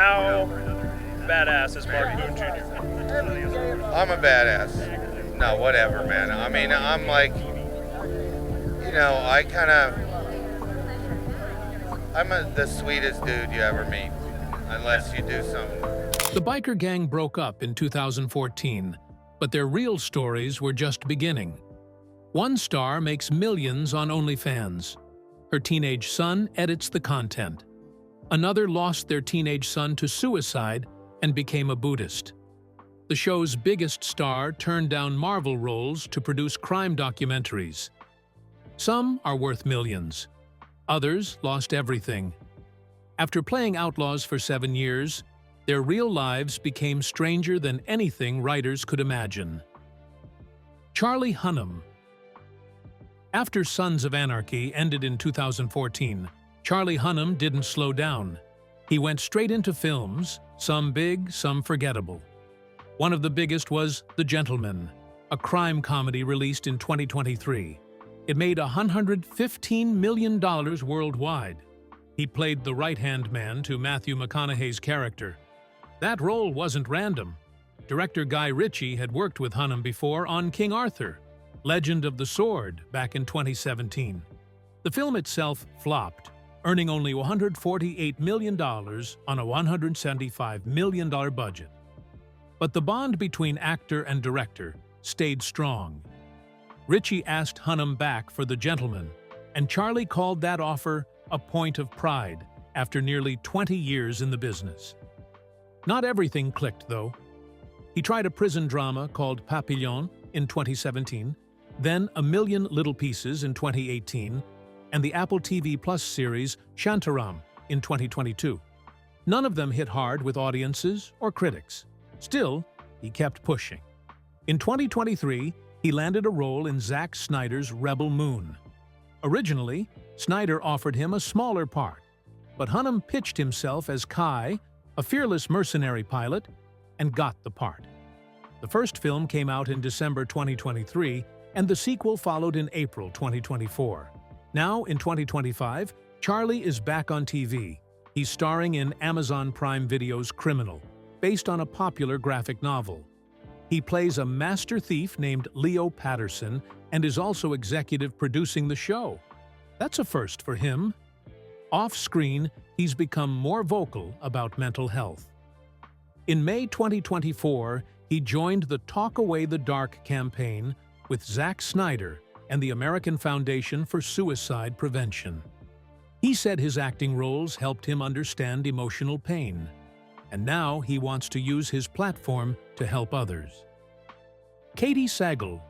How badass is Mark Boone Jr.? I'm a badass. No, whatever, man. I mean, I'm like, I'm the sweetest dude you ever meet, unless you do something. The biker gang broke up in 2014, but their real stories were just beginning. One star makes millions on OnlyFans. Her teenage son edits the content. Another lost their teenage son to suicide and became a Buddhist. The show's biggest star turned down Marvel roles to produce crime documentaries. Some are worth millions. Others lost everything. After playing outlaws for 7 years, their real lives became stranger than anything writers could imagine. Charlie Hunnam. After Sons of Anarchy ended in 2014, Charlie Hunnam didn't slow down. He went straight into films, some big, some forgettable. One of the biggest was The Gentleman, a crime comedy released in 2023. It made $115 million worldwide. He played the right-hand man to Matthew McConaughey's character. That role wasn't random. Director Guy Ritchie had worked with Hunnam before on King Arthur, Legend of the Sword, back in 2017. The film itself flopped, earning only $148 million on a $175 million budget. But the bond between actor and director stayed strong. Ritchie asked Hunnam back for The Gentleman, and Charlie called that offer a point of pride after nearly 20 years in the business. Not everything clicked, though. He tried a prison drama called Papillon in 2017, then A Million Little Pieces in 2018, and the Apple TV Plus series Shantaram in 2022. None of them hit hard with audiences or critics. Still, he kept pushing. In 2023, he landed a role in Zack Snyder's Rebel Moon. Originally, Snyder offered him a smaller part, but Hunnam pitched himself as Kai, a fearless mercenary pilot, and got the part. The first film came out in December 2023, and the sequel followed in April 2024. Now, in 2025, Charlie is back on TV. He's starring in Amazon Prime Video's Criminal, based on a popular graphic novel. He plays a master thief named Leo Patterson and is also executive producing the show. That's a first for him. Off-screen, he's become more vocal about mental health. In May 2024, he joined the Talk Away the Dark campaign with Zack Snyder and the American Foundation for Suicide Prevention. He said his acting roles helped him understand emotional pain, and now he wants to use his platform to help others. Katey Sagal.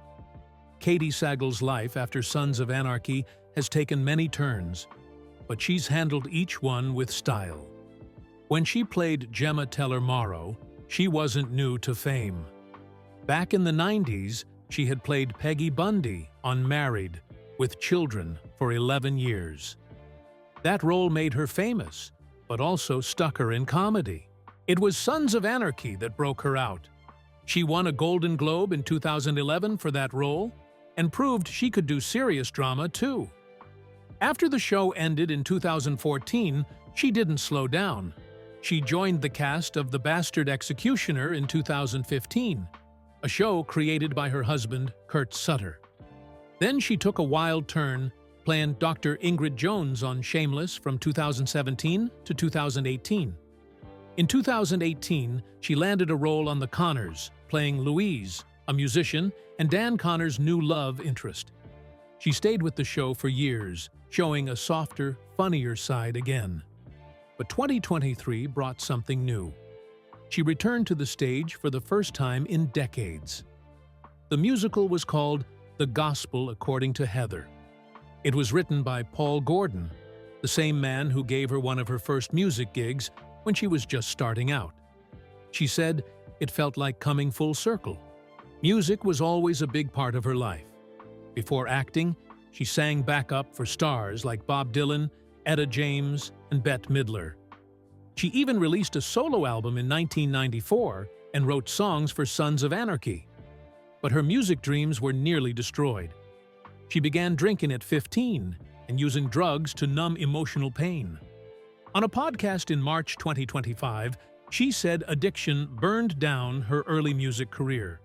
Katey Sagal's life after Sons of Anarchy has taken many turns, but she's handled each one with style. When she played Gemma Teller-Morrow, she wasn't new to fame. Back in the 90s, she had played Peggy Bundy on Married, with children for 11 years. That role made her famous, but also stuck her in comedy. It was Sons of Anarchy that broke her out. She won a Golden Globe in 2011 for that role, and proved she could do serious drama too. After the show ended in 2014, she didn't slow down. She joined the cast of The Bastard Executioner in 2015, a show created by her husband, Kurt Sutter. Then she took a wild turn, playing Dr. Ingrid Jones on Shameless from 2017 to 2018. In 2018, she landed a role on The Connors, playing Louise, a musician, and Dan Connor's new love interest. She stayed with the show for years, showing a softer, funnier side again. But 2023 brought something new. She returned to the stage for the first time in decades. The musical was called The Gospel According to Heather. It was written by Paul Gordon, the same man who gave her one of her first music gigs when she was just starting out. She said it felt like coming full circle. Music was always a big part of her life. Before acting, she sang backup for stars like Bob Dylan, Etta James, and Bette Midler. She even released a solo album in 1994 and wrote songs for Sons of Anarchy. But her music dreams were nearly destroyed. She began drinking at 15 and using drugs to numb emotional pain. On a podcast in March 2025, she said addiction burned down her early music career.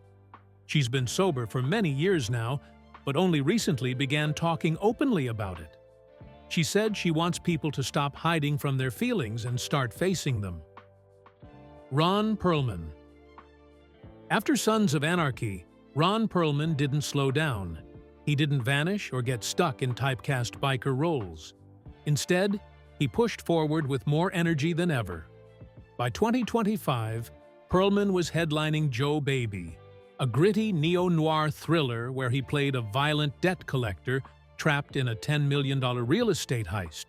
She's been sober for many years now, but only recently began talking openly about it. She said she wants people to stop hiding from their feelings and start facing them. Ron Pearlman. After Sons of Anarchy, Ron Pearlman didn't slow down. He didn't vanish or get stuck in typecast biker roles. Instead, he pushed forward with more energy than ever. By 2025, Pearlman was headlining Joe Baby, a gritty neo-noir thriller where he played a violent debt collector trapped in a $10 million real estate heist.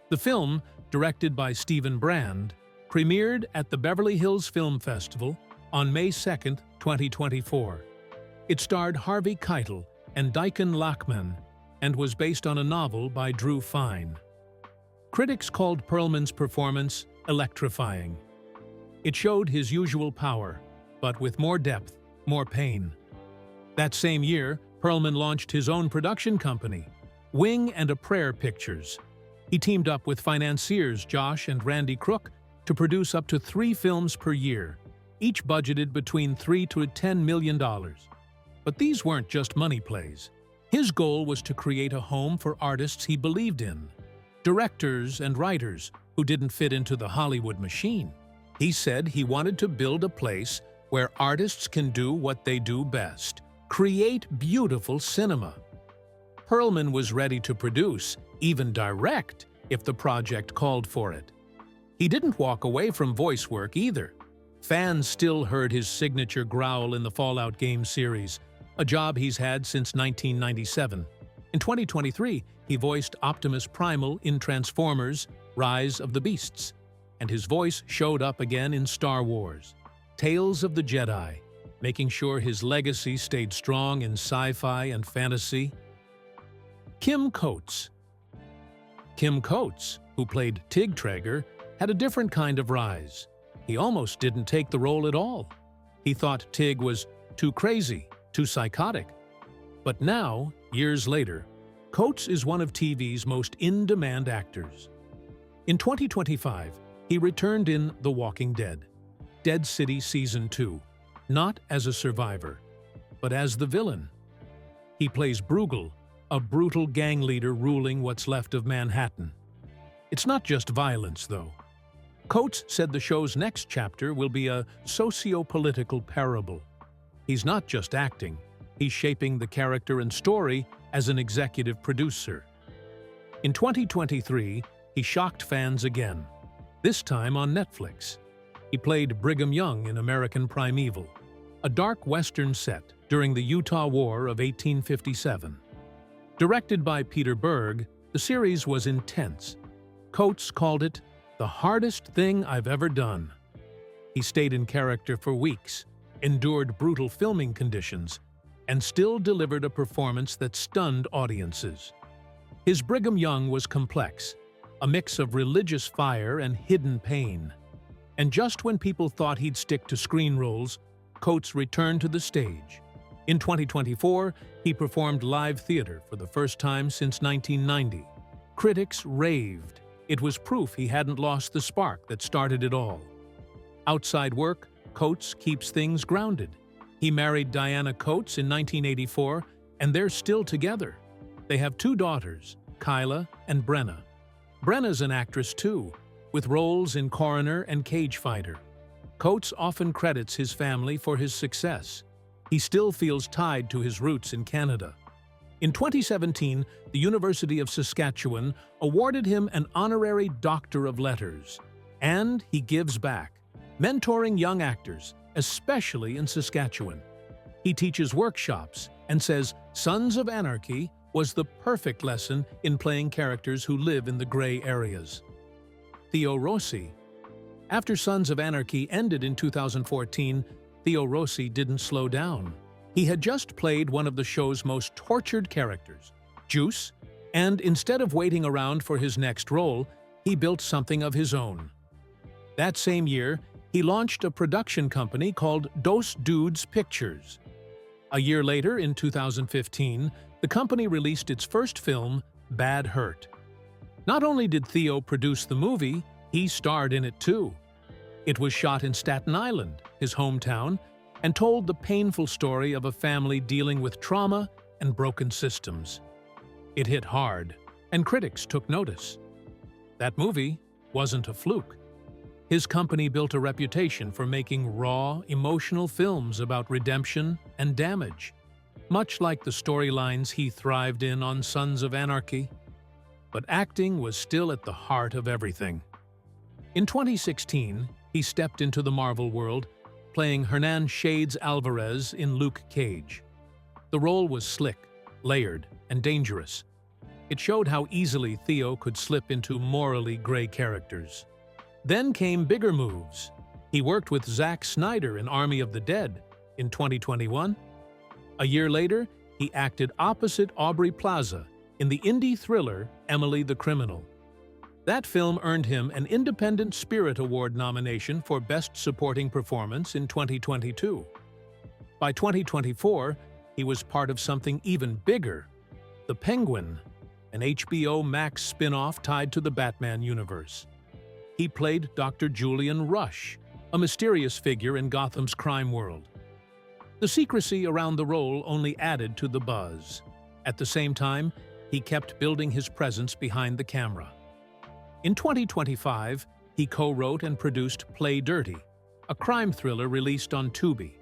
The film, directed by Stephen Brand, premiered at the Beverly Hills Film Festival on May 2, 2024. It starred Harvey Keitel and Dayton Callie and was based on a novel by Drew Fine. Critics called Pearlman's performance electrifying. It showed his usual power, but with more depth, more pain. That same year, Pearlman launched his own production company, Wing and a Prayer Pictures. He teamed up with financiers Josh and Randy Crook to produce up to 3 films per year, each budgeted between $3 to $10 million. But these weren't just money plays. His goal was to create a home for artists he believed in, directors and writers who didn't fit into the Hollywood machine. He said he wanted to build a place where artists can do what they do best, create beautiful cinema. Pearlman was ready to produce, even direct, if the project called for it. He didn't walk away from voice work either. Fans still heard his signature growl in the Fallout game series, a job he's had since 1997. In 2023, he voiced Optimus Primal in Transformers: Rise of the Beasts, and his voice showed up again in Star Wars: Tales of the Jedi, making sure his legacy stayed strong in sci-fi and fantasy. Kim Coates. Kim Coates, who played Tig Traeger, had a different kind of rise. He almost didn't take the role at all. He thought Tig was too crazy, too psychotic. But now, years later, Coates is one of TV's most in-demand actors. In 2025, he returned in The Walking Dead, Dead City Season 2, not as a survivor, but as the villain. He plays Bruegel, a brutal gang leader ruling what's left of Manhattan. It's not just violence, though. Coates said the show's next chapter will be a socio-political parable. He's not just acting, he's shaping the character and story as an executive producer. In 2023, he shocked fans again, this time on Netflix. He played Brigham Young in American Primeval, a dark Western set during the Utah War of 1857. Directed by Peter Berg, the series was intense. Coates called it the hardest thing I've ever done. He stayed in character for weeks, endured brutal filming conditions, and still delivered a performance that stunned audiences. His Brigham Young was complex, a mix of religious fire and hidden pain. And just when people thought he'd stick to screen roles, Coates returned to the stage. In 2024, he performed live theater for the first time since 1990. Critics raved. It was proof he hadn't lost the spark that started it all. Outside work, Coates keeps things grounded. He married Diana Coates in 1984, and they're still together. They have 2 daughters, Kyla and Brenna. Brenna's an actress too, with roles in Coroner and Cage Fighter. Coates often credits his family for his success. He still feels tied to his roots in Canada. In 2017, the University of Saskatchewan awarded him an honorary Doctor of Letters. And he gives back, mentoring young actors, especially in Saskatchewan. He teaches workshops and says Sons of Anarchy was the perfect lesson in playing characters who live in the gray areas. Theo Rossi. After Sons of Anarchy ended in 2014, Theo Rossi didn't slow down. He had just played one of the show's most tortured characters, Juice, and instead of waiting around for his next role, he built something of his own. That same year, he launched a production company called Dos Dudes Pictures. A year later, in 2015, the company released its first film, Bad Hurt. Not only did Theo produce the movie, he starred in it too. It was shot in Staten Island, his hometown, and told the painful story of a family dealing with trauma and broken systems. It hit hard, and critics took notice. That movie wasn't a fluke. His company built a reputation for making raw, emotional films about redemption and damage, much like the storylines he thrived in on Sons of Anarchy. But acting was still at the heart of everything. In 2016, he stepped into the Marvel world, playing Hernan Shades Alvarez in Luke Cage. The role was slick, layered, and dangerous. It showed how easily Theo could slip into morally gray characters. Then came bigger moves. He worked with Zack Snyder in Army of the Dead in 2021. A year later, he acted opposite Aubrey Plaza in the indie thriller Emily the Criminal. That film earned him an Independent Spirit Award nomination for Best Supporting Performance in 2022. By 2024, he was part of something even bigger, The Penguin, an HBO Max spin-off tied to the Batman universe. He played Dr. Julian Rush, a mysterious figure in Gotham's crime world. The secrecy around the role only added to the buzz. At the same time, he kept building his presence behind the camera. In 2025, he co-wrote and produced Play Dirty, a crime thriller released on Tubi.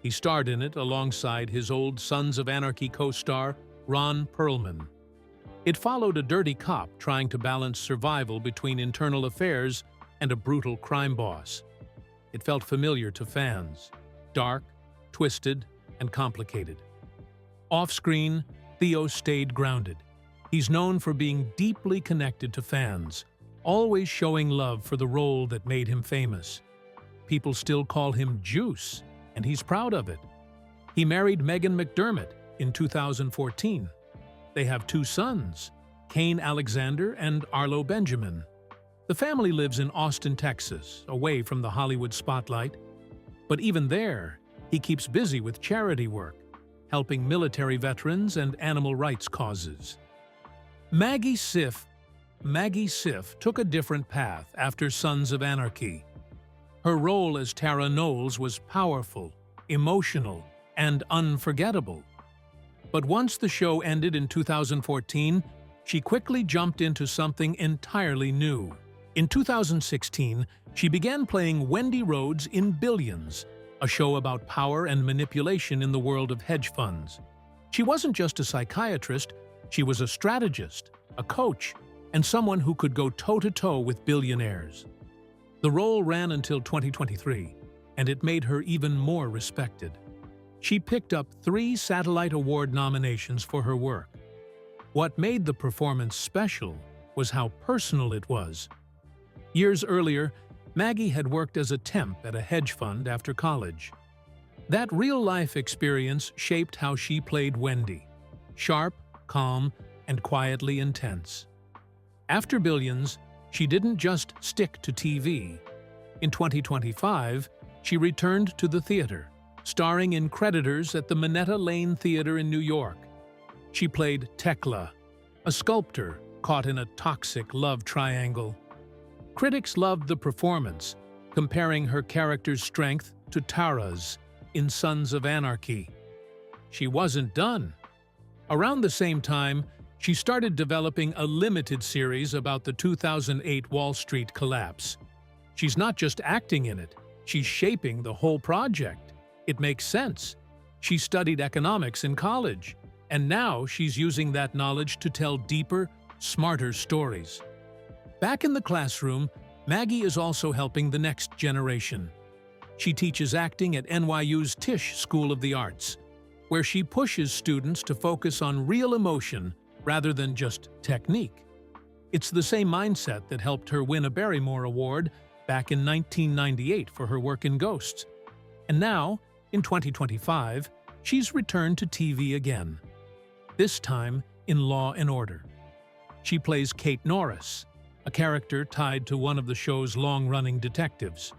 He starred in it alongside his old Sons of Anarchy co-star, Ron Pearlman. It followed a dirty cop trying to balance survival between internal affairs and a brutal crime boss. It felt familiar to fans, dark, twisted, and complicated. Off-screen, Theo stayed grounded. He's known for being deeply connected to fans, always showing love for the role that made him famous. People still call him Juice, and he's proud of it. He married Megan McDermott in 2014. They have 2 sons, Kane Alexander and Arlo Benjamin. The family lives in Austin, Texas, away from the Hollywood spotlight. But even there, he keeps busy with charity work, helping military veterans and animal rights causes. Maggie Cif took a different path after Sons of Anarchy. Her role as Tara Knowles was powerful, emotional, and unforgettable. But once the show ended in 2014, she quickly jumped into something entirely new. In 2016, she began playing Wendy Rhodes in Billions, a show about power and manipulation in the world of hedge funds. She wasn't just a psychiatrist, she was a strategist, a coach, and someone who could go toe-to-toe with billionaires. The role ran until 2023, and it made her even more respected. She picked up 3 Satellite Award nominations for her work. What made the performance special was how personal it was. Years earlier, Maggie had worked as a temp at a hedge fund after college. That real-life experience shaped how she played Wendy, sharp, calm, and quietly intense. After Billions, she didn't just stick to TV. In 2025, she returned to the theater, starring in Creditors at the Minetta Lane Theater in New York. She played Tekla, a sculptor caught in a toxic love triangle. Critics loved the performance, comparing her character's strength to Tara's in Sons of Anarchy. She wasn't done. Around the same time, she started developing a limited series about the 2008 Wall Street collapse. She's not just acting in it, she's shaping the whole project. It makes sense. She studied economics in college, and now she's using that knowledge to tell deeper, smarter stories. Back in the classroom, Maggie is also helping the next generation. She teaches acting at NYU's Tisch School of the Arts, where she pushes students to focus on real emotion rather than just technique. It's the same mindset that helped her win a Barrymore Award back in 1998 for her work in Ghosts. And now, in 2025, she's returned to TV again, this time in Law & Order. She plays Kate Norris, a character tied to one of the show's long-running detectives.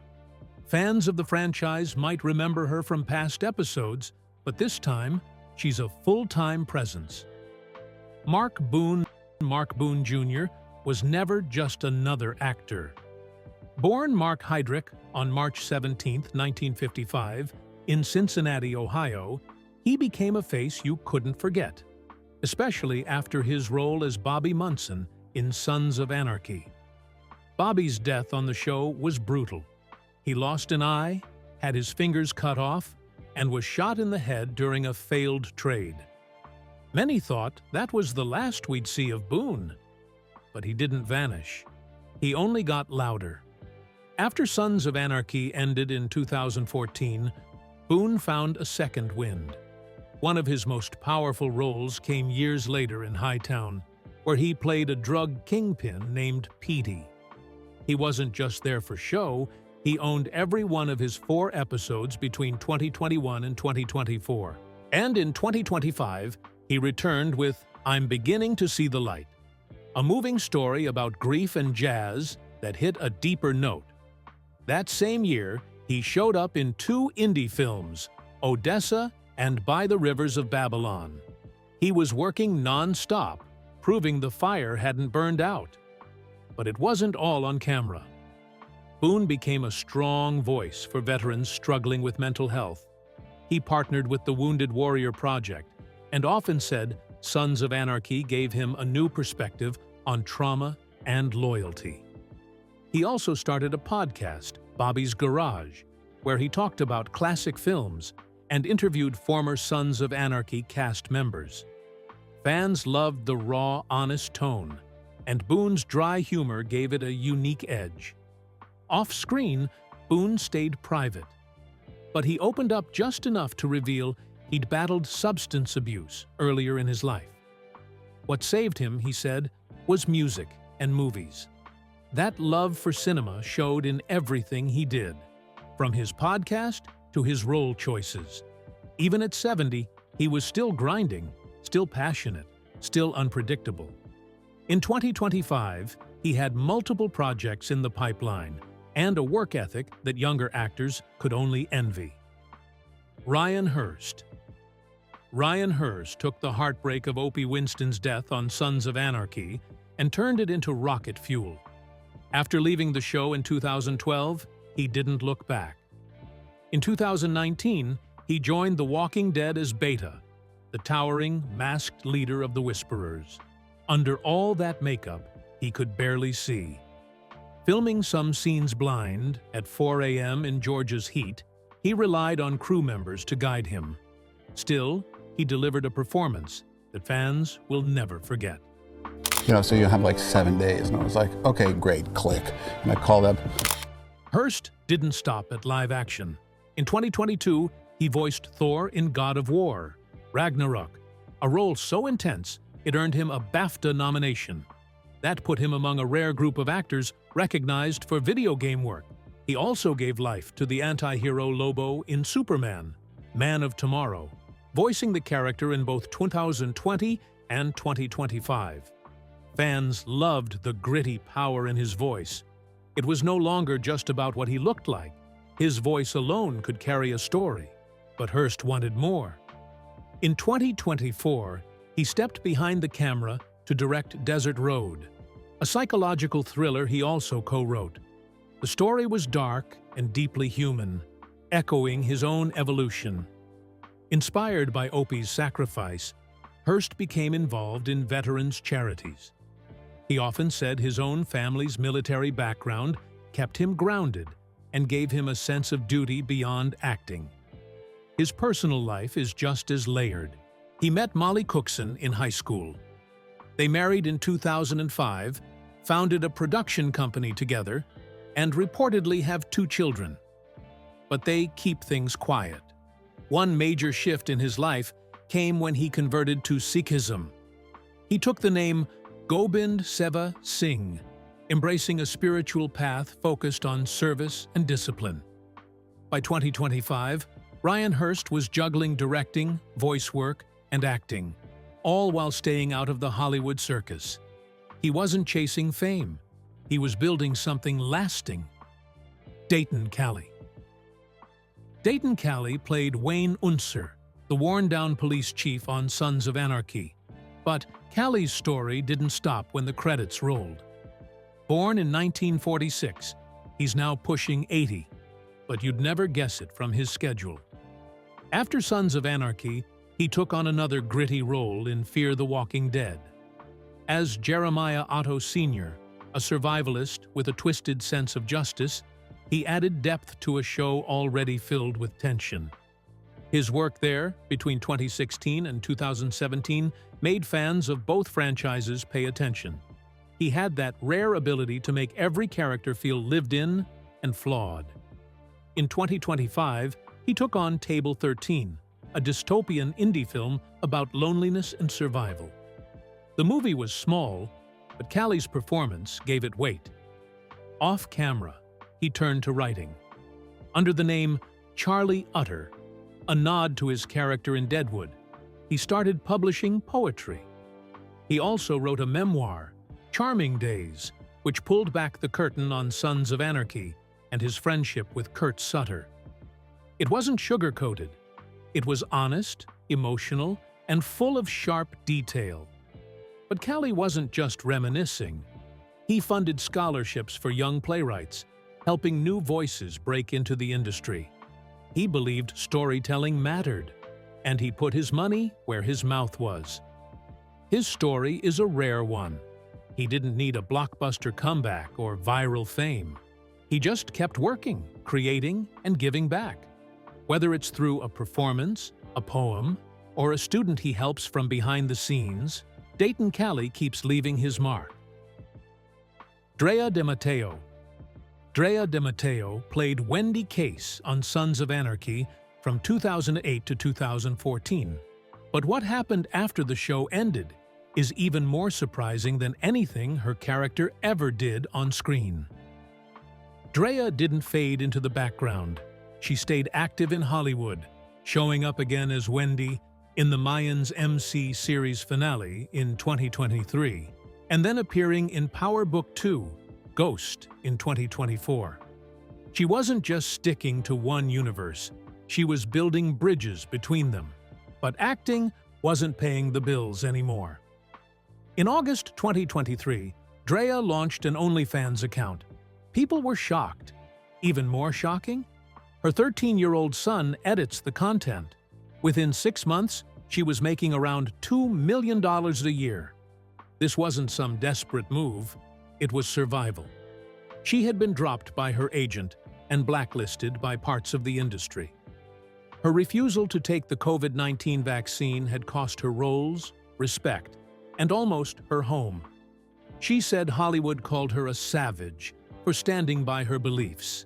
Fans of the franchise might remember her from past episodes, but this time, she's a full-time presence. Mark Boone Jr., was never just another actor. Born Mark Heydrich on March 17, 1955, in Cincinnati, Ohio, he became a face you couldn't forget, especially after his role as Bobby Munson in Sons of Anarchy. Bobby's death on the show was brutal. He lost an eye, had his fingers cut off, and was shot in the head during a failed trade. Many thought that was the last we'd see of Boone. But he didn't vanish. He only got louder. After Sons of Anarchy ended in 2014, Boone found a second wind. One of his most powerful roles came years later in Hightown, where he played a drug kingpin named Petey. He wasn't just there for show, he owned every one of his 4 episodes between 2021 and 2024. And in 2025, he returned with I'm Beginning to See the Light, a moving story about grief and jazz that hit a deeper note. That same year, he showed up in 2 indie films, Odessa and By the Rivers of Babylon. He was working non-stop, proving the fire hadn't burned out. But it wasn't all on camera. Boone became a strong voice for veterans struggling with mental health. He partnered with the Wounded Warrior Project and often said Sons of Anarchy gave him a new perspective on trauma and loyalty. He also started a podcast, Bobby's Garage, where he talked about classic films and interviewed former Sons of Anarchy cast members. Fans loved the raw, honest tone, and Boone's dry humor gave it a unique edge. Off-screen, Boone stayed private, but he opened up just enough to reveal he'd battled substance abuse earlier in his life. What saved him, he said, was music and movies. That love for cinema showed in everything he did, from his podcast to his role choices. Even at 70, he was still grinding, still passionate, still unpredictable. In 2025, he had multiple projects in the pipeline and a work ethic that younger actors could only envy. Ryan Hurst. Ryan Hurst took the heartbreak of Opie Winston's death on Sons of Anarchy and turned it into rocket fuel. After leaving the show in 2012, he didn't look back. In 2019, he joined The Walking Dead as Beta, the towering, masked leader of the Whisperers. Under all that makeup, he could barely see. Filming some scenes blind at 4 a.m. in Georgia's heat, he relied on crew members to guide him. Still, he delivered a performance that fans will never forget. So you have like 7 days, and I was like, okay, great, click. And I called up. Hurst didn't stop at live action. In 2022, he voiced Thor in God of War, Ragnarok, a role so intense it earned him a BAFTA nomination. That put him among a rare group of actors recognized for video game work. He also gave life to the anti-hero Lobo in Superman, Man of Tomorrow, voicing the character in both 2020 and 2025. Fans loved the gritty power in his voice. It was no longer just about what he looked like. His voice alone could carry a story. But Hurst wanted more. In 2024, he stepped behind the camera to direct Desert Road, a psychological thriller he also co-wrote. The story was dark and deeply human, echoing his own evolution. Inspired by Opie's sacrifice, Hurst became involved in veterans' charities. He often said his own family's military background kept him grounded and gave him a sense of duty beyond acting. His personal life is just as layered. He met Molly Cookson in high school. They married in 2005, founded a production company together, and reportedly have 2 children. But they keep things quiet. One major shift in his life came when he converted to Sikhism. He took the name Gobind Seva Singh, embracing a spiritual path focused on service and discipline. By 2025, Ryan Hurst was juggling directing, voice work, and acting, all while staying out of the Hollywood circus. He wasn't chasing fame. He was building something lasting. Dayton Callie. Dayton Callie played Wayne Unser, the worn-down police chief on Sons of Anarchy. But Callie's story didn't stop when the credits rolled. Born in 1946, he's now pushing 80, but you'd never guess it from his schedule. After Sons of Anarchy, he took on another gritty role in Fear the Walking Dead. As Jeremiah Otto Sr., a survivalist with a twisted sense of justice, he added depth to a show already filled with tension. His work there, between 2016 and 2017, made fans of both franchises pay attention. He had that rare ability to make every character feel lived in and flawed. In 2025, he took on Table 13, a dystopian indie film about loneliness and survival. The movie was small, but Callie's performance gave it weight. Off camera, he turned to writing. Under the name Charlie Utter, a nod to his character in Deadwood, he started publishing poetry. He also wrote a memoir, Charming Days, which pulled back the curtain on Sons of Anarchy and his friendship with Kurt Sutter. It wasn't sugar-coated. It was honest, emotional, and full of sharp detail. But Callie wasn't just reminiscing. He funded scholarships for young playwrights, helping new voices break into the industry. He believed storytelling mattered, and he put his money where his mouth was. His story is a rare one. He didn't need a blockbuster comeback or viral fame. He just kept working, creating, and giving back. Whether it's through a performance, a poem, or a student he helps from behind the scenes, Dayton Callie keeps leaving his mark. Drea de Matteo. Drea de Matteo played Wendy Case on Sons of Anarchy from 2008 to 2014. But what happened after the show ended is even more surprising than anything her character ever did on screen. Drea didn't fade into the background. She stayed active in Hollywood, showing up again as Wendy in the Mayans MC series finale in 2023, and then appearing in Power Book 2, Ghost, in 2024. She wasn't just sticking to one universe, she was building bridges between them. But acting wasn't paying the bills anymore. In August 2023, Drea launched an OnlyFans account. People were shocked. Even more shocking? Her 13-year-old son edits the content. Within 6 months, she was making around $2 million a year. This wasn't some desperate move, it was survival. She had been dropped by her agent and blacklisted by parts of the industry. Her refusal to take the COVID-19 vaccine had cost her roles, respect, and almost her home. She said Hollywood called her a savage for standing by her beliefs.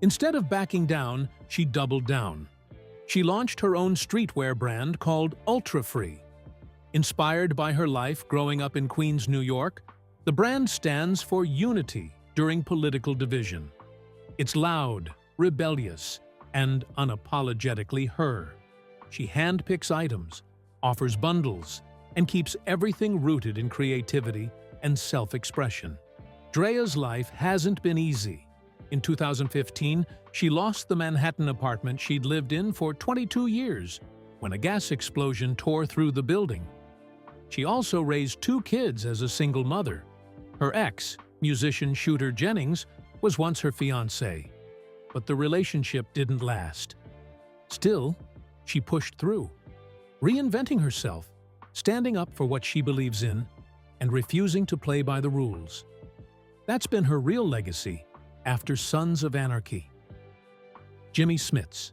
Instead of backing down, she doubled down. She launched her own streetwear brand called Ultra Free. Inspired by her life growing up in Queens, New York, the brand stands for unity during political division. It's loud, rebellious, and unapologetically her. She handpicks items, offers bundles, and keeps everything rooted in creativity and self-expression. Drea's life hasn't been easy. In 2015, she lost the Manhattan apartment she'd lived in for 22 years when a gas explosion tore through the building. She also raised 2 kids as a single mother. Her ex, musician Shooter Jennings, was once her fiancé, but the relationship didn't last. Still, she pushed through, reinventing herself, standing up for what she believes in, and refusing to play by the rules. That's been her real legacy after Sons of Anarchy. Jimmy Smits.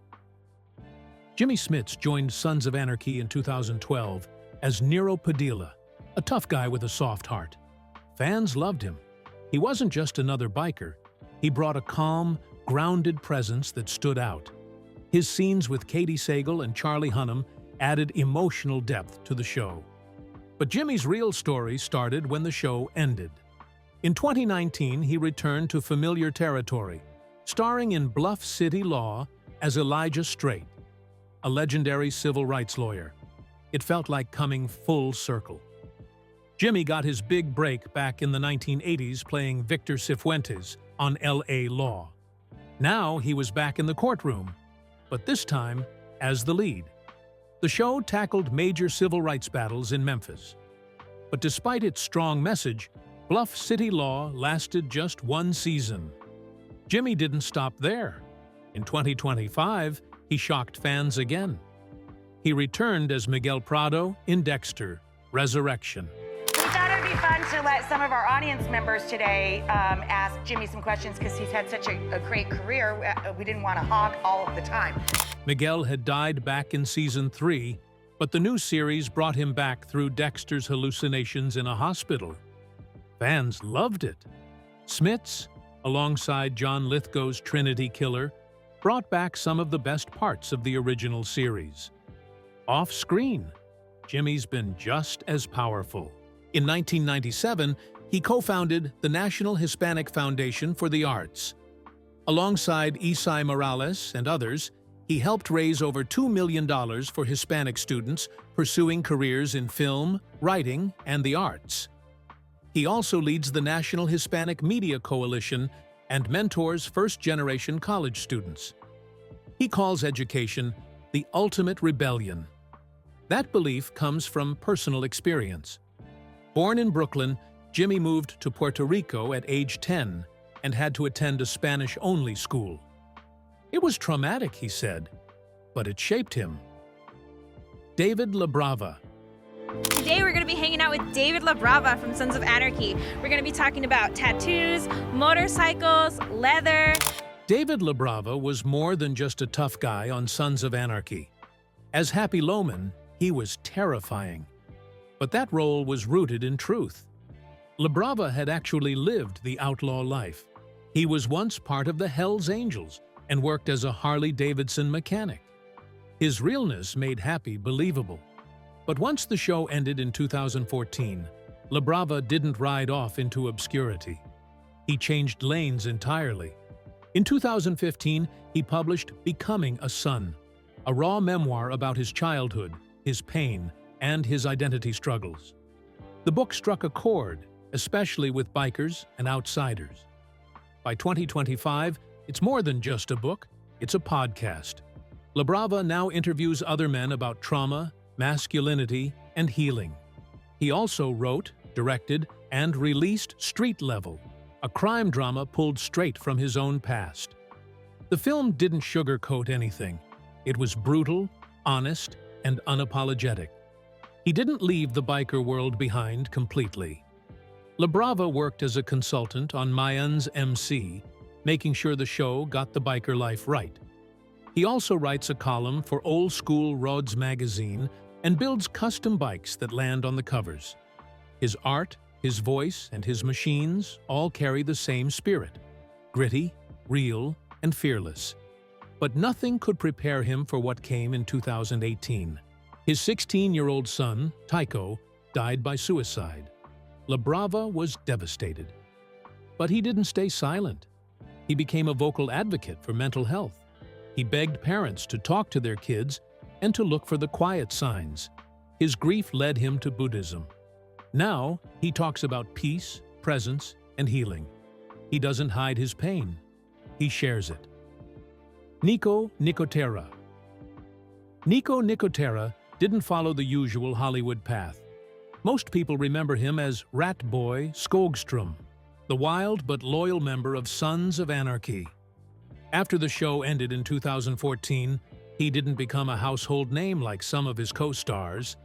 Jimmy Smits joined Sons of Anarchy in 2012 as Nero Padilla, a tough guy with a soft heart. Fans loved him. He wasn't just another biker. He brought a calm, grounded presence that stood out. His scenes with Katey Sagal and Charlie Hunnam added emotional depth to the show. But Jimmy's real story started when the show ended. In 2019, he returned to familiar territory, starring in Bluff City Law as Elijah Strait, a legendary civil rights lawyer. It felt like coming full circle. Jimmy got his big break back in the 1980s playing Victor Cifuentes on L.A. Law. Now he was back in the courtroom, but this time as the lead. The show tackled major civil rights battles in Memphis. But despite its strong message, Bluff City Law lasted just one season. Jimmy didn't stop there. In 2025, he shocked fans again. He returned as Miguel Prado in Dexter: Resurrection. We thought it would be fun to let some of our audience members today ask Jimmy some questions because he's had such a great career. We didn't want to hog all of the time. Miguel had died back in season 3, but the new series brought him back through Dexter's hallucinations in a hospital. Fans loved it. Smits, alongside John Lithgow's Trinity Killer, brought back some of the best parts of the original series. Off-screen, Jimmy's been just as powerful. In 1997, he co-founded the National Hispanic Foundation for the Arts. Alongside Isai Morales and others, he helped raise over $2 million for Hispanic students pursuing careers in film, writing, and the arts. He also leads the National Hispanic Media Coalition and mentors first-generation college students. He calls education the ultimate rebellion. That belief comes from personal experience. Born in Brooklyn, Jimmy moved to Puerto Rico at age 10 and had to attend a Spanish-only school. It was traumatic, he said, but it shaped him. David Labrava. Today we're going to be hanging out with David Labrava from Sons of Anarchy. We're going to be talking about tattoos, motorcycles, leather. David Labrava was more than just a tough guy on Sons of Anarchy. As Happy Loman, he was terrifying. But that role was rooted in truth. Labrava had actually lived the outlaw life. He was once part of the Hells Angels and worked as a Harley-Davidson mechanic. His realness made Happy believable. But once the show ended in 2014, Labrava didn't ride off into obscurity. He changed lanes entirely. In 2015, he published Becoming a Son, a raw memoir about his childhood, his pain, and his identity struggles. The book struck a chord, especially with bikers and outsiders. By 2025, it's more than just a book, it's a podcast. Labrava now interviews other men about trauma, masculinity, and healing. He also wrote, directed, and released Street Level, a crime drama pulled straight from his own past. The film didn't sugarcoat anything. It was brutal, honest, and unapologetic. He didn't leave the biker world behind completely. Labrava worked as a consultant on Mayans MC, making sure the show got the biker life right. He also writes a column for Old School Roads magazine and builds custom bikes that land on the covers. His art, his voice, and his machines all carry the same spirit: gritty, real, and fearless. But nothing could prepare him for what came in 2018. His 16-year-old son, Tycho, died by suicide. Labrava was devastated. But he didn't stay silent. He became a vocal advocate for mental health. He begged parents to talk to their kids and to look for the quiet signs. His grief led him to Buddhism. Now, he talks about peace, presence, and healing. He doesn't hide his pain. He shares it. Nico Nicotera. Nico Nicotera didn't follow the usual Hollywood path. Most people remember him as Rat Boy Skogstrom, the wild but loyal member of Sons of Anarchy. After the show ended in 2014, he didn't become a household name like some of his co-stars,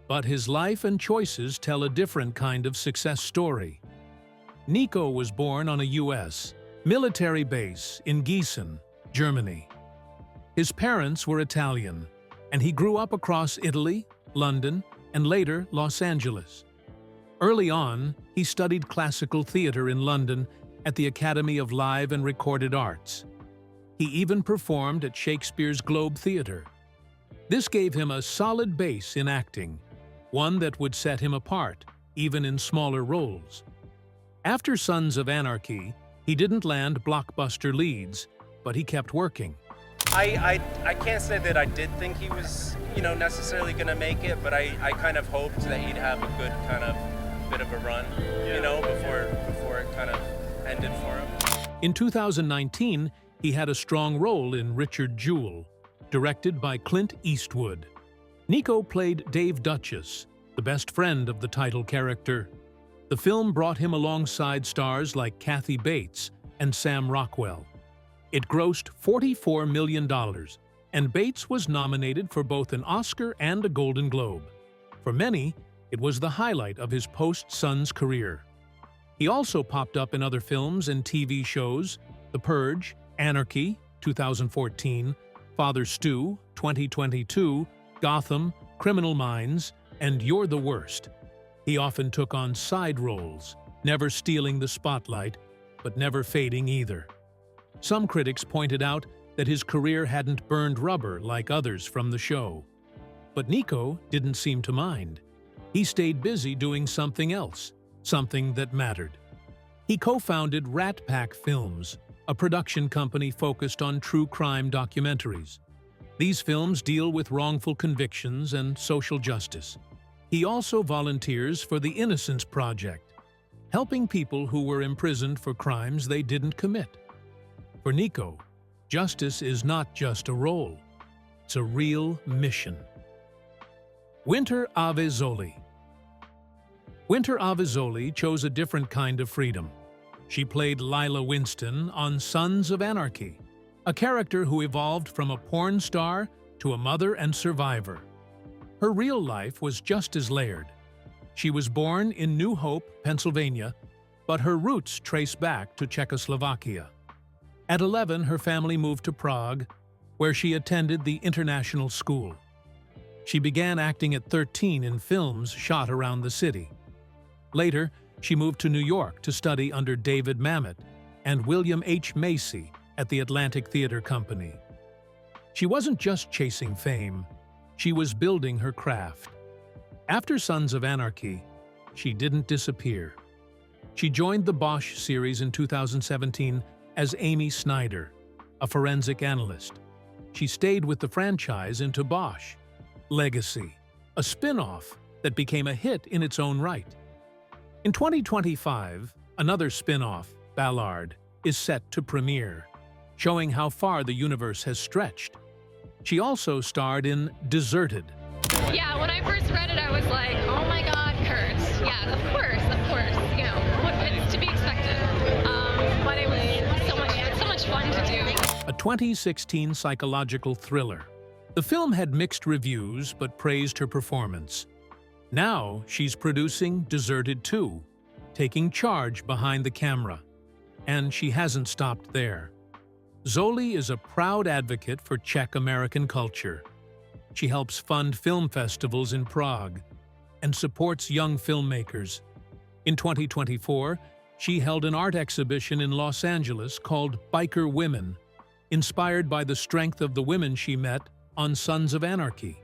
but his life and choices tell a different kind of success story. Nico was born on a U.S. military base in Gießen, Germany. His parents were Italian, and he grew up across Italy, London, and later Los Angeles. Early on, he studied classical theater in London at the Academy of Live and Recorded Arts. He even performed at Shakespeare's Globe Theatre. This gave him a solid base in acting, one that would set him apart, even in smaller roles. After Sons of Anarchy, he didn't land blockbuster leads, but he kept working. I can't say that I did think he was, necessarily going to make it, but I kind of hoped that he'd have a good kind of bit of a run, before it kind of ended for him. In 2019, he had a strong role in Richard Jewell, directed by Clint Eastwood. Nico played Dave Duchess, the best friend of the title character. The film brought him alongside stars like Kathy Bates and Sam Rockwell. It grossed $44 million, and Bates was nominated for both an Oscar and a Golden Globe. For many, it was the highlight of his post-Sons career. He also popped up in other films and TV shows: The Purge, Anarchy, 2014, Father Stu, 2022, Gotham, Criminal Minds, and You're the Worst. He often took on side roles, never stealing the spotlight, but never fading either. Some critics pointed out that his career hadn't burned rubber like others from the show. But Nico didn't seem to mind. He stayed busy doing something else, something that mattered. He co-founded Rat Pack Films, a production company focused on true crime documentaries. These films deal with wrongful convictions and social justice. He also volunteers for the Innocence Project, helping people who were imprisoned for crimes they didn't commit. For Nico, justice is not just a role, it's a real mission. Winter Avesoli. Winter Avesoli chose a different kind of freedom. She played Lila Winston on Sons of Anarchy, a character who evolved from a porn star to a mother and survivor. Her real life was just as layered. She was born in New Hope, Pennsylvania, but her roots trace back to Czechoslovakia. At 11, her family moved to Prague, where she attended the international school. She began acting at 13 in films shot around the city. Later, she moved to New York to study under David Mamet and William H. Macy at the Atlantic Theater Company. She wasn't just chasing fame, she was building her craft. After Sons of Anarchy, she didn't disappear. She joined the Bosch series in 2017 as Amy Snyder, a forensic analyst. She stayed with the franchise into Bosch Legacy, a spin-off that became a hit in its own right. In 2025, another spin-off, Ballard, is set to premiere, showing how far the universe has stretched. She also starred in Deserted. Yeah, when I first read it, I was like, oh my God, Kurt. Yeah, of course, you know, it's to be expected. But it was so much fun to do. A 2016 psychological thriller. The film had mixed reviews but praised her performance. Now she's producing Deserted 2, taking charge behind the camera. And she hasn't stopped there. Zoli is a proud advocate for Czech American culture. She helps fund film festivals in Prague and supports young filmmakers. In 2024, she held an art exhibition in Los Angeles called Biker Women, inspired by the strength of the women she met on Sons of Anarchy.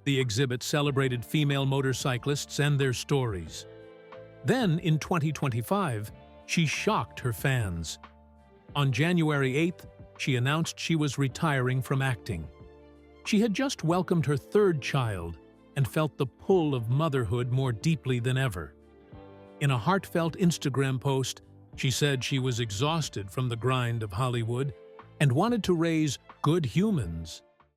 The exhibit celebrated female motorcyclists and their stories. Then, in 2025, she shocked her fans. On January 8th, she announced she was retiring from acting. She had just welcomed her third child and felt the pull of motherhood more deeply than ever. In a heartfelt Instagram post, she said she was exhausted from the grind of Hollywood and wanted to raise good humans